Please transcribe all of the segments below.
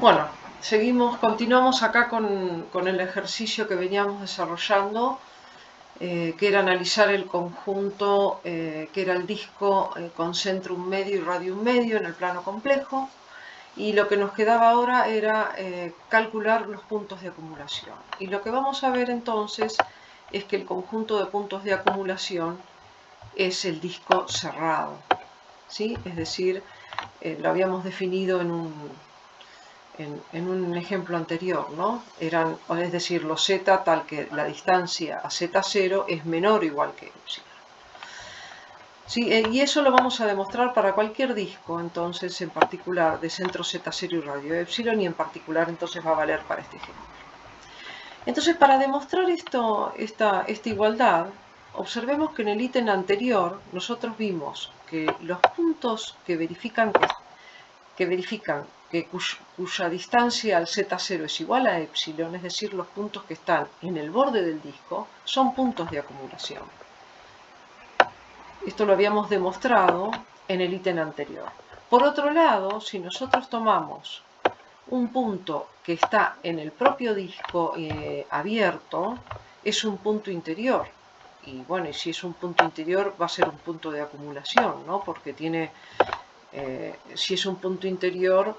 Bueno, continuamos acá con el ejercicio que veníamos desarrollando, que era analizar el conjunto que era el disco con centrum medio y radium medio en el plano complejo. Y lo que nos quedaba ahora era calcular los puntos de acumulación. Y lo que vamos a ver entonces es que el conjunto de puntos de acumulación es el disco cerrado, ¿sí? Es decir, lo habíamos definido en un ejemplo anterior, ¿no? Es decir, los z tal que la distancia a z0 es menor o igual que epsilon. Sí, y eso lo vamos a demostrar para cualquier disco, entonces, en particular de centro z0 y radio epsilon, y en particular entonces va a valer para este ejemplo. Entonces, para demostrar esta igualdad, observemos que en el ítem anterior nosotros vimos que los puntos que verifican cuya distancia al z0 es igual a epsilon, es decir, los puntos que están en el borde del disco, son puntos de acumulación. Esto lo habíamos demostrado en el ítem anterior. Por otro lado, si nosotros tomamos un punto que está en el propio disco abierto, es un punto interior. Y bueno, y si es un punto interior va a ser un punto de acumulación, ¿no? Porque tiene, si es un punto interior,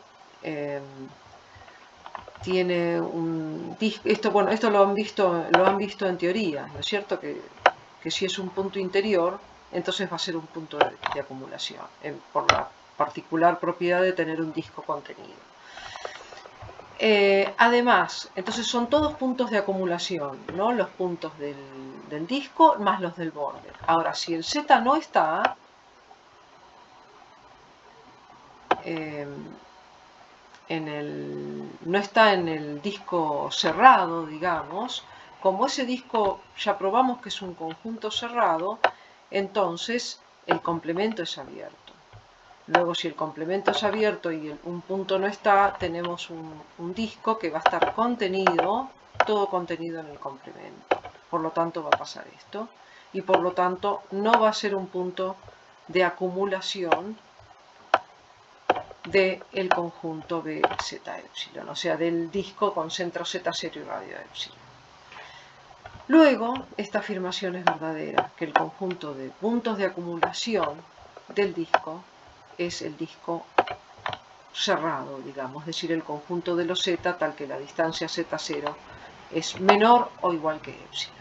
tiene un disco. Esto lo han visto en teoría, ¿no es cierto? Que si es un punto interior, entonces va a ser un punto de acumulación, por la particular propiedad de tener un disco contenido. Además, entonces son todos puntos de acumulación, ¿no? Los puntos del disco más los del borde. Ahora, si el Z no está, no está en el disco cerrado, digamos, como ese disco ya probamos que es un conjunto cerrado, entonces el complemento es abierto. Luego, si el complemento es abierto y un punto no está, tenemos un disco que va a estar contenido, todo contenido en el complemento. Por lo tanto, va a pasar esto. Y por lo tanto, no va a ser un punto de acumulación del conjunto BZ epsilon, o sea, del disco con centro Z0 y radio epsilon. Luego, esta afirmación es verdadera, que el conjunto de puntos de acumulación del disco es el disco cerrado, digamos, es decir, el conjunto de los Z tal que la distancia Z0 es menor o igual que epsilon.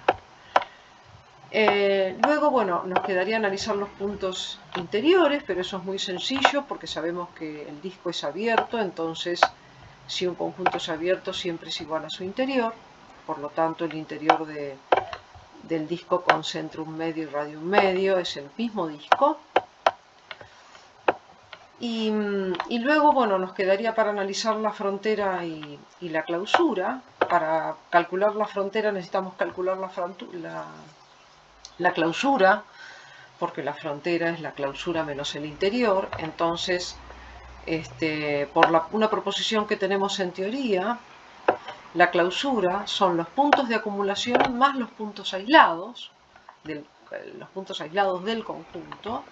Luego, bueno, nos quedaría analizar los puntos interiores, pero eso es muy sencillo porque sabemos que el disco es abierto, entonces si un conjunto es abierto siempre es igual a su interior, por lo tanto el interior del disco con centrum medio y radium medio es el mismo disco. Y luego, bueno, nos quedaría para analizar la frontera y la clausura. Para calcular la frontera necesitamos calcular la clausura, porque la frontera es la clausura menos el interior. Entonces, por una proposición que tenemos en teoría, la clausura son los puntos de acumulación más los puntos aislados, del conjunto,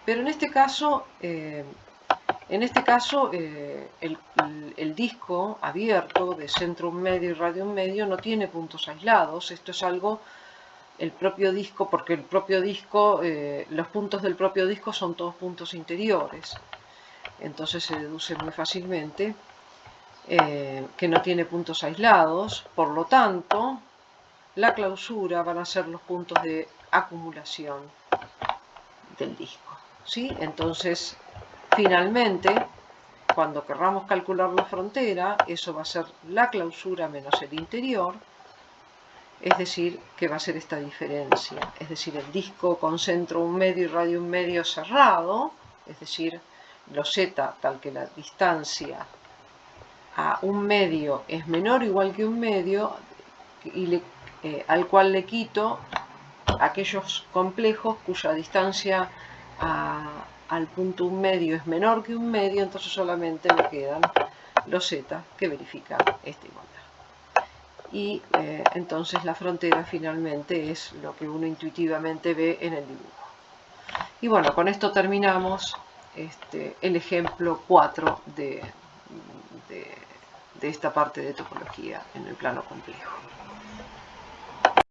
pero en este caso, el disco abierto de centrum medio y radium medio no tiene puntos aislados. Esto es algo, el propio disco, porque el propio disco, los puntos del propio disco son todos puntos interiores. Entonces se deduce muy fácilmente que no tiene puntos aislados. Por lo tanto, la clausura van a ser los puntos de acumulación del disco, ¿sí? Entonces, finalmente, cuando querramos calcular la frontera, eso va a ser la clausura menos el interior, es decir, que va a ser esta diferencia, es decir, el disco con centro un medio y radio un medio cerrado, es decir, los z tal que la distancia a un medio es menor o igual que un medio, y al cual le quito aquellos complejos cuya distancia al punto un medio es menor que un medio, entonces solamente me quedan los z que verifican esta igualdad. Y entonces la frontera finalmente es lo que uno intuitivamente ve en el dibujo. Y bueno, con esto terminamos el ejemplo 4 de de esta parte de topología en el plano complejo.